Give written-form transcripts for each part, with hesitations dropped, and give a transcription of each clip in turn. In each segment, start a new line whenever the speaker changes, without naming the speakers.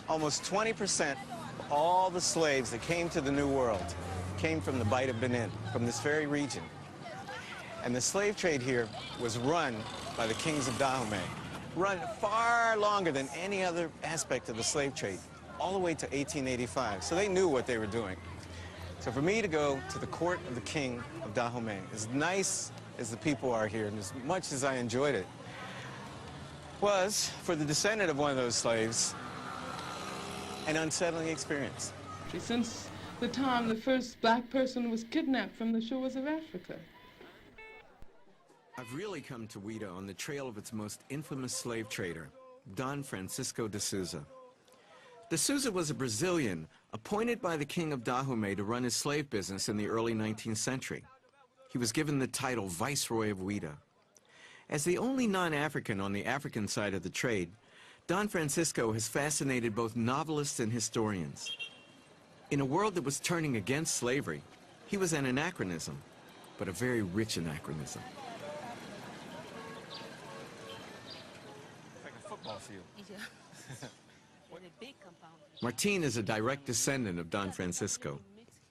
Almost 20% of all the slaves that came to the New World came from the Bight of Benin, from this very region. And the slave trade here was run by the kings of Dahomey, run far longer than any other aspect of the slave trade, all the way to 1885. So they knew what they were doing. So for me to go to the court of the king of Dahomey, as nice as the people are here, and as much as I enjoyed it, was, for the descendant of one of those slaves, an unsettling experience.
Since the time the first black person was kidnapped from the shores of Africa.
I've really come to Ouidah on the trail of its most infamous slave trader, Don Francisco de Souza. De Souza was a Brazilian appointed by the king of Dahomey to run his slave business in the early 19th century. He was given the title Viceroy of Ouidah. As the only non-African on the African side of the trade, Don Francisco has fascinated both novelists and historians. In a world that was turning against slavery, he was an anachronism, but a very rich anachronism. It's like a football field.
Yeah. A big compound.
Martine is a direct descendant of Don Francisco.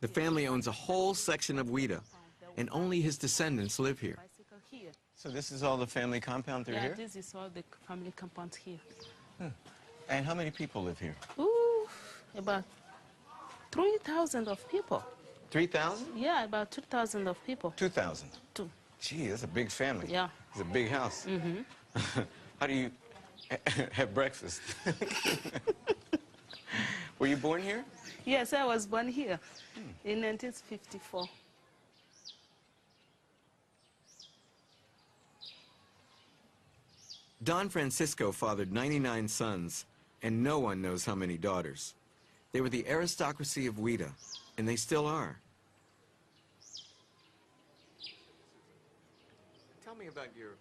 The family owns a whole section of Ouidah, and only his descendants live here. So this is all the family compound through here?
Yeah, this is all the family compound here.
And how many people live here?
Ooh, about 3,000 of people.
3,000?
Yeah, about 2,000 of people.
2,000?
Two.
Gee, that's a big family.
Yeah.
It's a big house.
Mm-hmm.
How do you have breakfast? Were you born here?
Yes, I was born here in 1954.
Don Francisco fathered 99 sons, and no one knows how many daughters. They were the aristocracy of Ouidah, and they still are. Tell me about your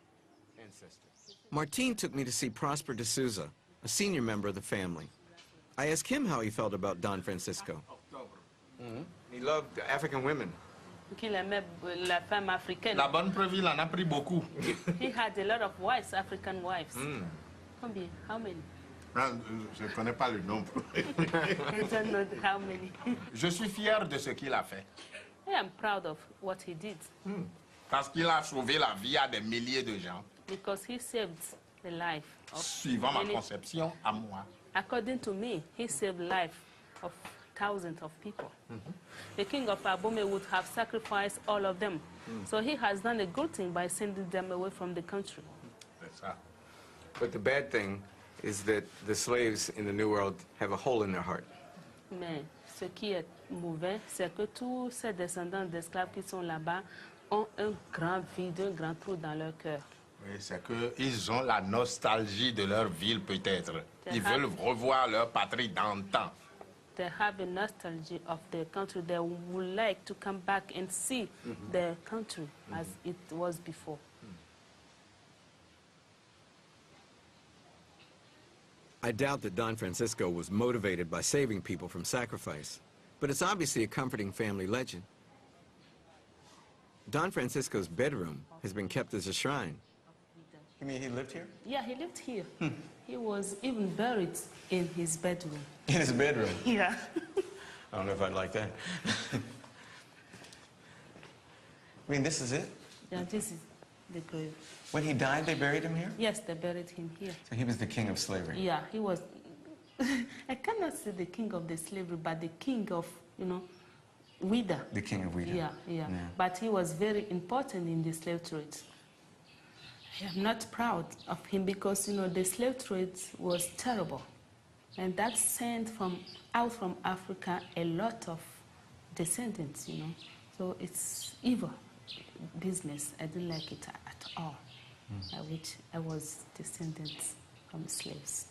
ancestors. Martine took me to see Prosper de Souza, a senior member of the family. I asked him how he felt about Don Francisco. He loved African women.
Qu'il aimait la femme africaine.
La bonne preuve, il en a pris beaucoup.
He had a lot of wives, African wives. Combien? How many?
Je ne connais pas le nombre.
I don't know how many.
Je suis fier de ce qu'il a fait.
I am proud of what he did.
Parce qu'il a sauvé la vie à des milliers de gens.
Because he saved the life of
Suivant ma conception, à moi.
According to me, he saved the life of thousands of people. The king of Abome would have sacrificed all of them. So he has done a good thing by sending them away from the country.
C'est ça.
But the bad thing is that the slaves in the New World have a hole in their heart.
Mais ce qui est mauvais, c'est que tous ces descendants d'esclaves qui sont là-bas ont un grand vide, un grand trou dans leur cœur.
Oui, c'est qu'ils ont la nostalgie de leur ville, peut-être. Ils veulent revoir leur patrie d'antan.
They have a nostalgia of their country. They would like to come back and see their country as it was before.
I doubt that Don Francisco was motivated by saving people from sacrifice, but it's obviously a comforting family legend. Don Francisco's bedroom has been kept as a shrine. You mean he lived here?
Yeah, he lived here. He was even buried in his bedroom.
In his bedroom?
Yeah.
I don't know if I'd like that. I mean, this is it?
Yeah, this is the grave.
When he died, they buried him here?
Yes, they buried him here.
So he was the king of slavery?
Yeah, he was. I cannot say the king of the slavery, but the king of, Ouidah.
The king of Ouidah.
Yeah. But he was very important in the slave trade. I am not proud of him because, the slave trade was terrible. And that sent out from Africa a lot of descendants, So it's evil business. I didn't like it at all. I wish I was descendants from slaves.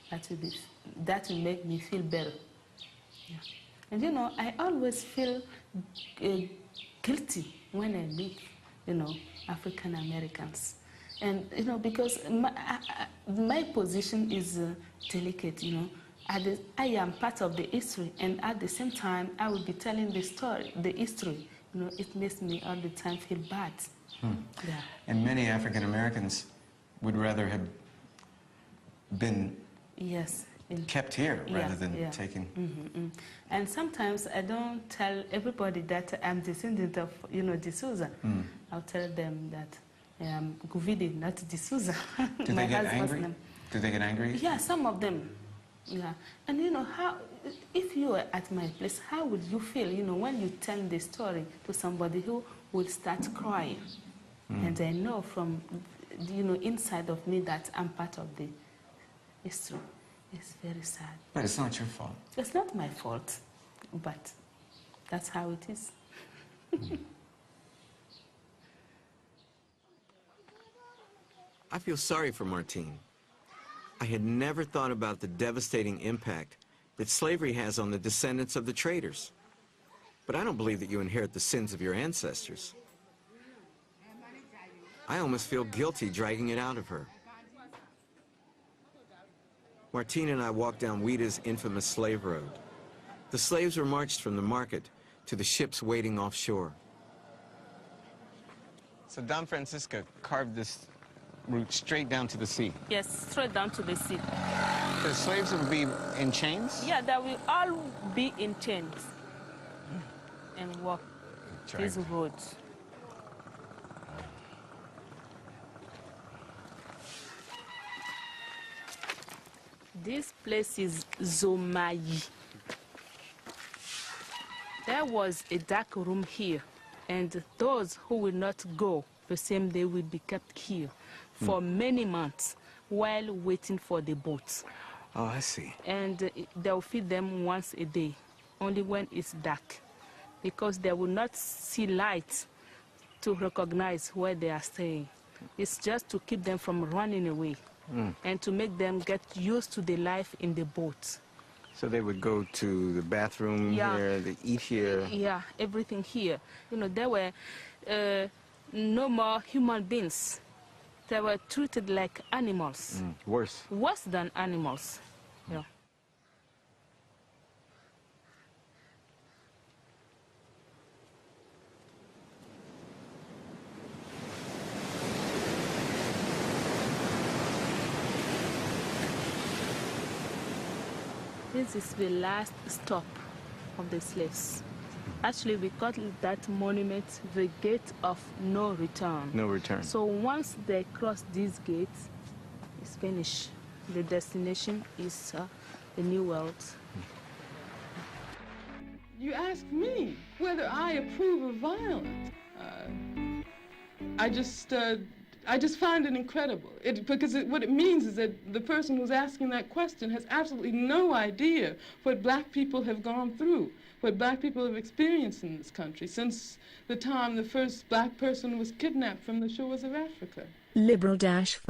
That will make me feel better. Yeah. And, I always feel guilty when I meet, African Americans. And, because my position is delicate, I am part of the history, and at the same time, I will be telling the story, the history. It makes me all the time feel bad. Yeah.
And many African Americans would rather have been kept here rather than taken.
And sometimes I don't tell everybody that I'm descendant of, D'Souza. I'll tell them that I am Guvidi, not D'Souza.
Do they get angry? Do they get angry?
Yeah, some of them. Yeah. And how, if you were at my place, how would you feel, when you tell the story to somebody who will start crying? And I know from, inside of me that I'm part of the history. It's very sad.
But it's not your fault.
It's not my fault, but that's how it is.
I feel sorry for Martine. I had never thought about the devastating impact that slavery has on the descendants of the traders. But I don't believe that you inherit the sins of your ancestors. I almost feel guilty dragging it out of her. Martine and I walked down Ouidah's infamous slave road. The slaves were marched from the market to the ships waiting offshore. So Don Francisco carved this route straight down to the sea.
Yes, straight down to the sea.
The slaves will be in chains?
Yeah, they will all be in chains and walk these roads. This place is Zomayi. There was a dark room here, and those who will not go the same day will be kept here for many months while waiting for the boats.
Oh, I see.
And they'll feed them once a day, only when it's dark, because they will not see light to recognize where they are staying. It's just to keep them from running away and to make them get used to the life in the boat.
So they would go to the bathroom here, they eat here?
Yeah, everything here. There were no more human beings. They were treated like animals.
Worse.
Worse than animals. Yeah. This is the last stop of the slaves. Actually, we call that monument the Gate of No Return.
No return.
So once they cross these gates, it's finished. The destination is the New World.
You ask me whether I approve of violence. I just find it incredible. Because what it means is that the person who's asking that question has absolutely no idea what black people have gone through, what black people have experienced in this country since the time the first black person was kidnapped from the shores of Africa.
Liberal-fashion